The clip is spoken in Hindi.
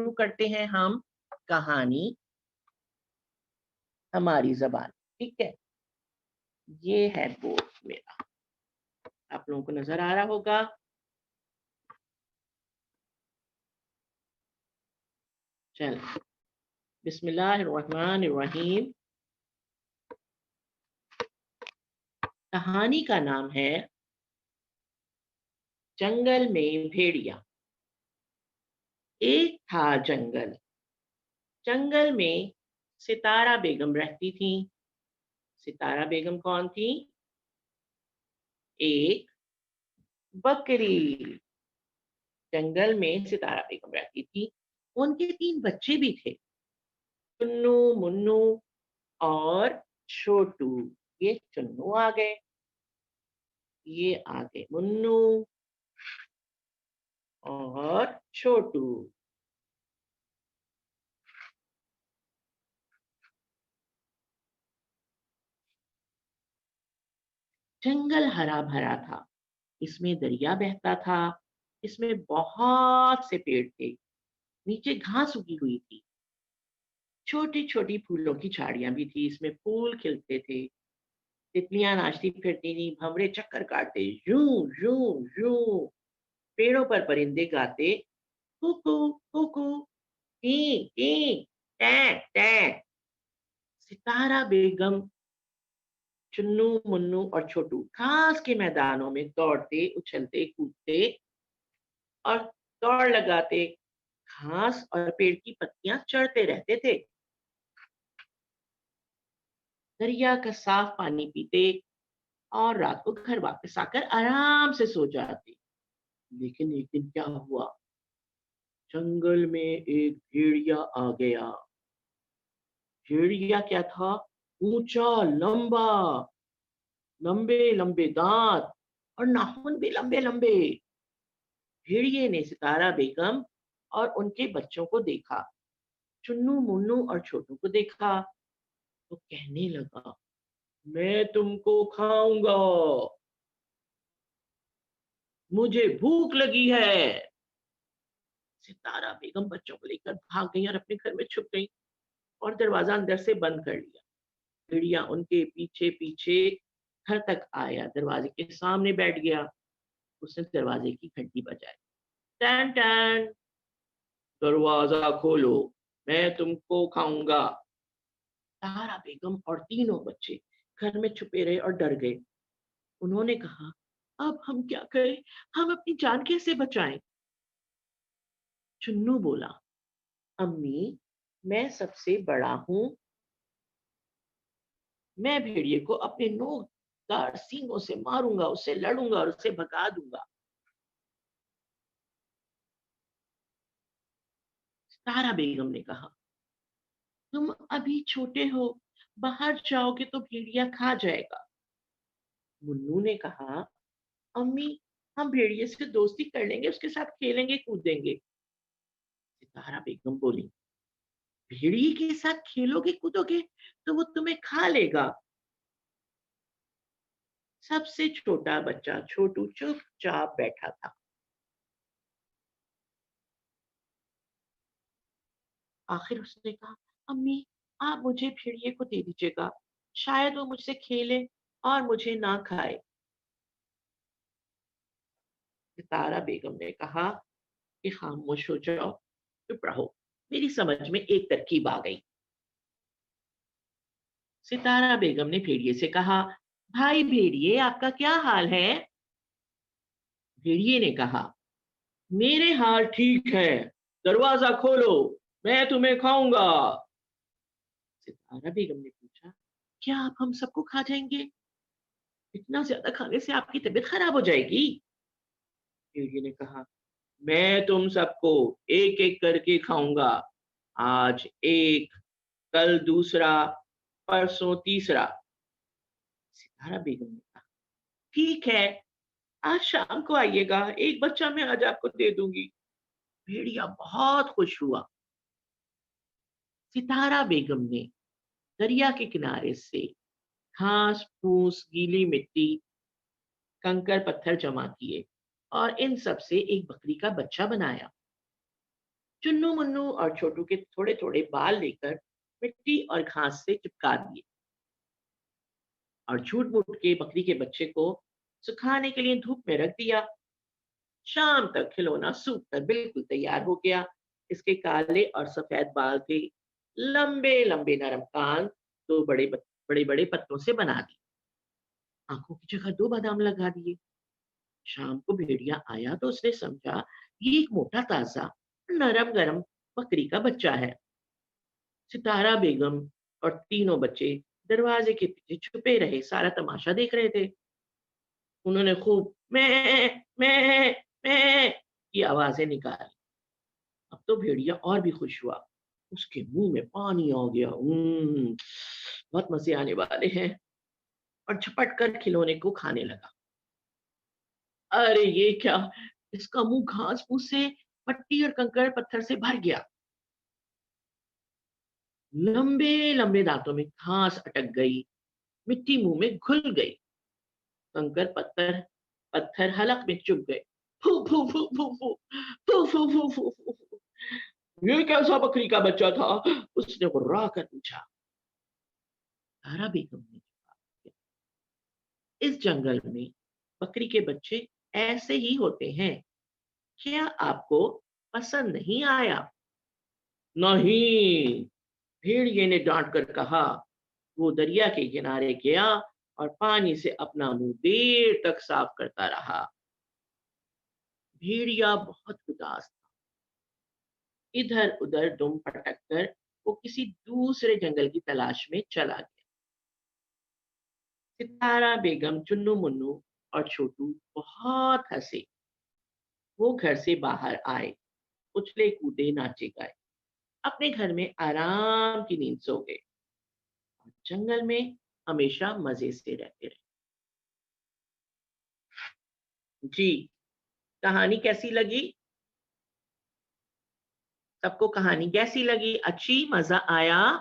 शुरू करते हैं हम कहानी हमारी ज़बान। ठीक है? ये है बोर्ड मेरा, आप लोगों को नज़र आ रहा होगा। चलो, बिस्मिल्लाहिर्रहमानिर्रहीम। कहानी का नाम है जंगल में भेड़िया। एक था जंगल, जंगल में सितारा बेगम रहती थीं। सितारा बेगम कौन थी? एक बकरी। जंगल में सितारा बेगम रहती थी। उनके 3 बच्चे भी थे, चुन्नू, मुन्नू और छोटू। ये चुन्नू आ गए, ये आ गए मुन्नू और छोटू। जंगल हरा-भरा था, इसमें दरिया बहता था, इसमें बहुत से पेड़ थे, नीचे घास उगी हुई थी। छोटी-छोटी फूलों की झाड़ियाँ भी थी, इसमें फूल खिलते थे। तितलियाँ नाचती फिरती थीं, भंवरे चक्कर काटते, यूं, यूं, यूं। पेड़ों पर परिंदे गाते, कुकू, कुकू, कीं, कीं, टैं, टैं। सितारा बेगम, चुन्नू, मुन्नू और छोटू घास के मैदानों में दौड़ते, उछलते, कूदते और दौड़ लगाते, घास और पेड़ की पत्तियां चढ़ते रहते थे। दरिया का साफ पानी पीते और रात को घर वापस आकर आराम से सो जाते। लेकिन एक दिन क्या हुआ? जंगल में एक भेड़िया आ गया। भेड़िया क्या था? ऊंचा, लंबा, लंबे लंबे दांत और नाखून भी लंबे लंबे। भेड़िए ने सितारा बेगम और उनके बच्चों को देखा, चुन्नू, मुन्नू और छोटू को देखा, तो कहने लगा, मैं तुमको खाऊंगा, मुझे भूख लगी है। सितारा बेगम बच्चों को लेकर भाग गई और अपने घर में छुप गई और दरवाजा अंदर से बंद कर लिया। भेड़िया उनके पीछे पीछे घर तक आया, दरवाजे के सामने बैठ गया। उसने दरवाजे की घंटी बजाई, टन टन, दरवाजा खोलो, मैं तुमको खाऊंगा। तारा बेगम और तीनों बच्चे घर में छुपे रहे और डर गए। उन्होंने कहा, अब हम क्या करें, हम अपनी जान कैसे बचाएं? चुन्नू बोला, अम्मी, मैं सबसे बड़ा हूं, मैं भेड़िए को अपने नोकदार सींगों से मारूंगा, उससे लड़ूंगा और उसे भगा दूंगा। तारा बेगम ने कहा, तुम अभी छोटे हो, बाहर जाओगे तो भेड़िया खा जाएगा। मुन्नू ने कहा, अम्मी, हम भेड़िए से दोस्ती कर लेंगे, उसके साथ खेलेंगे, कूदेंगे। सितारा बेगम बोली, भेड़िए के साथ खेलोगे कूदोगे तो वो तुम्हें खा लेगा। सबसे छोटा बच्चा छोटू चुपचाप बैठा था। आखिर उसने कहा, अम्मी, आप मुझे भेड़िए को दे दीजिएगा, शायद वो मुझसे खेले और मुझे ना खाए। सितारा बेगम ने कहा कि खामोश हो जाओ, चुप रहो, मेरी समझ में एक तरकीब आ गई। सितारा बेगम ने भेड़िए से कहा, भाई भेड़िए, आपका क्या हाल है? भेड़िए ने कहा, मेरे हाल ठीक है, दरवाजा खोलो, मैं तुम्हें खाऊंगा। सितारा बेगम ने पूछा, क्या आप हम सबको खा जाएंगे? इतना ज्यादा खाने से आपकी तबीयत खराब हो जाएगी। भेड़िए ने कहा, मैं तुम सबको एक एक करके खाऊंगा, आज एक, कल दूसरा, परसों तीसरा। सितारा बेगम ने कहा, ठीक है, आज शाम को आइएगा, एक बच्चा मैं आज आपको दे दूंगी। भेड़िया बहुत खुश हुआ। सितारा बेगम ने दरिया के किनारे से घास फूस, गीली मिट्टी, कंकर पत्थर जमा किए और इन सब से एक बकरी का बच्चा बनाया। चुन्नू मुन्नू और छोटू के थोड़े थोड़े बाल लेकर मिट्टी और घास से चिपका दिए और झूठ मूठ के बकरी के बच्चे को सुखाने के लिए धूप में रख दिया। शाम तक खिलौना सूख कर बिल्कुल तैयार हो गया। इसके काले और सफेद बाल थे, लंबे लंबे नरम कान, दो बड़े बड़े पत्तों से बना दी, आंखों की जगह दो बादाम लगा दिए। शाम को भेड़िया आया तो उसने समझा ये एक मोटा ताजा नरम गरम बकरी का बच्चा है। सितारा बेगम और तीनों बच्चे दरवाजे के पीछे छुपे रहे, सारा तमाशा देख रहे थे। उन्होंने खूब मैं मैं की आवाजें निकाली। अब तो भेड़िया और भी खुश हुआ, उसके मुंह में पानी आ गया। बहुत मजे आने वाले हैं। और झपट कर खिलौने को खाने लगा। अरे ये क्या, इसका मुंह घास फूस से, मट्टी और कंकड़ पत्थर से भर गया। लंबे लंबे दांतों में घास अटक गई, मिट्टी मुंह में घुल गई, कंकर पत्थर पत्थर हलक में चुभ गए। फू फू फू फू फू फू फू फू फू फू फू। ये कैसा बकरी का बच्चा था, उसने गुर्रा कर पूछा। तारा बेगम ने जवाब दिया, इस जंगल में बकरी के बच्चे ऐसे ही होते हैं, क्या आपको पसंद नहीं आया? नहीं, भेड़िए ने डांट कर कहा। वो दरिया के किनारे गया और पानी से अपना मुंह देर तक साफ करता रहा। भेड़िया बहुत उदास था, इधर उधर दुम पटक कर वो किसी दूसरे जंगल की तलाश में चला गया। सितारा बेगम, चुन्नू मुन्नू और छोटू बहुत हंसे। वो घर से बाहर आए, उछले कूदे नाचे गाए, अपने घर में आराम की नींद सो गए और जंगल में हमेशा मजे से रहते रहे। जी, कहानी कैसी लगी? सबको कहानी कैसी लगी? अच्छी, मजा आया?